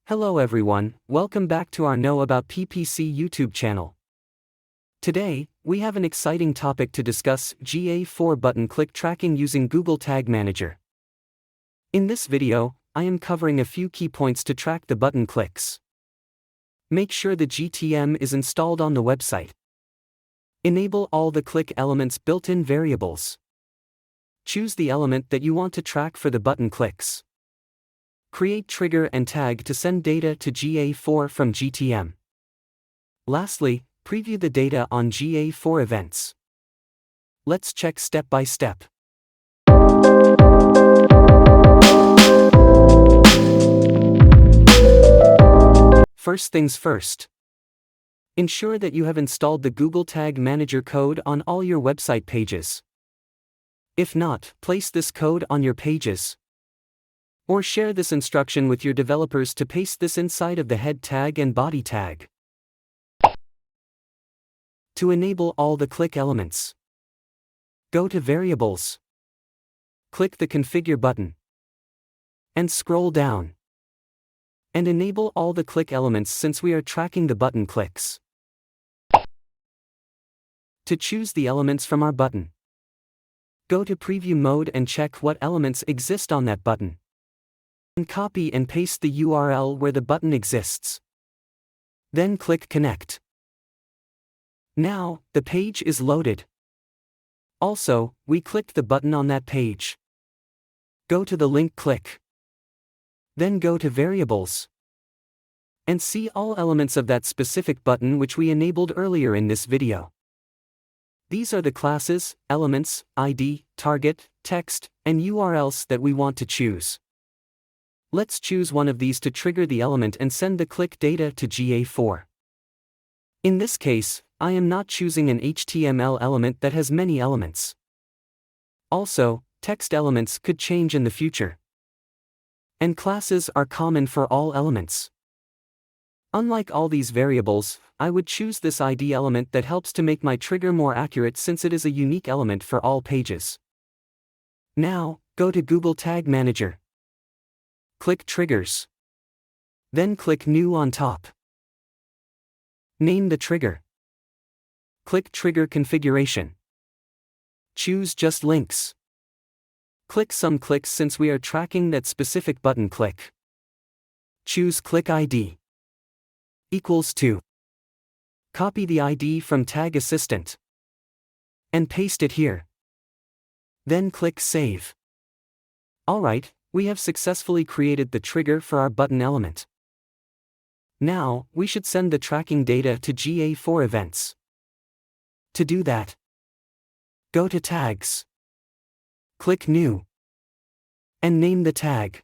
Hello everyone, welcome back to our Know About PPC YouTube channel. Today, we have an exciting topic to discuss: GA4 button click tracking using Google Tag Manager. In this video, I am covering a few key points to track the button clicks. Make sure the GTM is installed on the website. Enable all the click elements built-in variables. Choose the element that you want to track for the button clicks. Create trigger and tag to send data to GA4 from GTM. Lastly, preview the data on GA4 Events. Let's check step by step. First things first. Ensure that you have installed the Google Tag Manager code on all your website pages. If not, place this code on your pages. Or share this instruction with your developers to paste this inside of the head tag and body tag. To enable all the click elements, go to Variables. Click the Configure button. And scroll down. And enable all the click elements since we are tracking the button clicks. To choose the elements from our button, go to Preview mode and check what elements exist on that button. And copy and paste the URL where the button exists. Then click Connect. Now, the page is loaded. Also, we clicked the button on that page. Go to the link, click. Then go to Variables. And see all elements of that specific button which we enabled earlier in this video. These are the classes, elements, ID, target, text, and URLs that we want to choose. Let's choose one of these to trigger the element and send the click data to GA4. In this case, I am not choosing an HTML element that has many elements. Also, text elements could change in the future. And classes are common for all elements. Unlike all these variables, I would choose this ID element that helps to make my trigger more accurate since it is a unique element for all pages. Now, go to Google Tag Manager. Click Triggers. Then click New on top. Name the trigger. Click Trigger Configuration. Choose Just Links. Click Some Clicks since we are tracking that specific button click. Choose Click ID. Equals to. Copy the ID from Tag Assistant. And paste it here. Then click Save. Alright, we have successfully created the trigger for our button element. Now, we should send the tracking data to GA4 Events. To do that, go to Tags. Click New. And name the tag.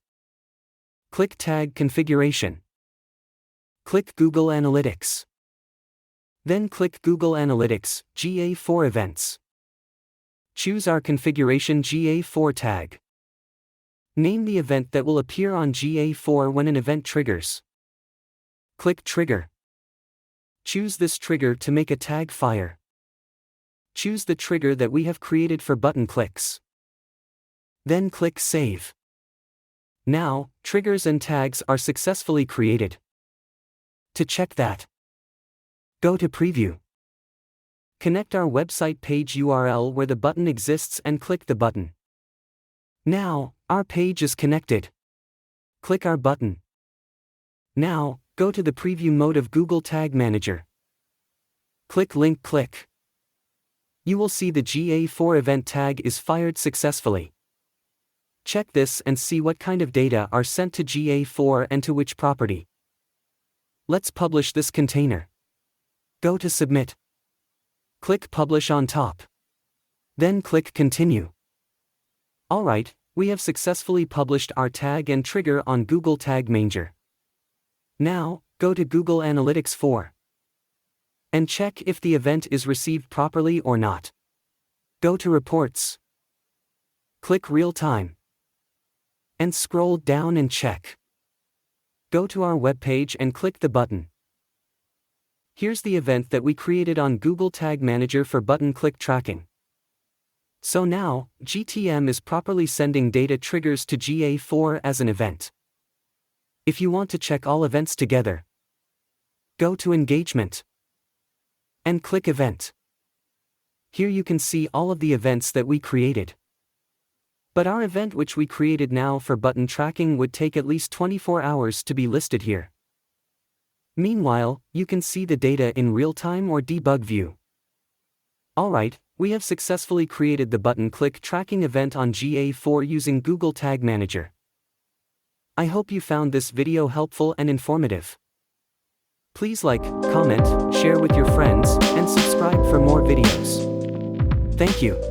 Click Tag Configuration. Click Google Analytics. Then click Google Analytics, GA4 Events. Choose our configuration GA4 tag. Name the event that will appear on GA4 when an event triggers. Click Trigger. Choose this trigger to make a tag fire. Choose the trigger that we have created for button clicks. Then click Save. Now, triggers and tags are successfully created. To check that, go to Preview. Connect our website page URL where the button exists and click the button. Now, our page is connected. Click our button. Now, go to the Preview mode of Google Tag Manager. Click Link, click. You will see the GA4 event tag is fired successfully. Check this and see what kind of data are sent to GA4 and to which property. Let's publish this container. Go to Submit. Click Publish on top. Then click Continue. Alright, we have successfully published our tag and trigger on Google Tag Manager. Now, go to Google Analytics 4. And check if the event is received properly or not. Go to Reports. Click Real Time. And scroll down and check. Go to our web page and click the button. Here's the event that we created on Google Tag Manager for button click tracking. So now, GTM is properly sending data triggers to GA4 as an event. If you want to check all events together, go to Engagement and click Event. Here you can see all of the events that we created. But our event which we created now for button tracking would take at least 24 hours to be listed here. Meanwhile, you can see the data in real-time or debug view. Alright, we have successfully created the button click tracking event on GA4 using Google Tag Manager. I hope you found this video helpful and informative. Please like, comment, share with your friends, and subscribe for more videos. Thank you.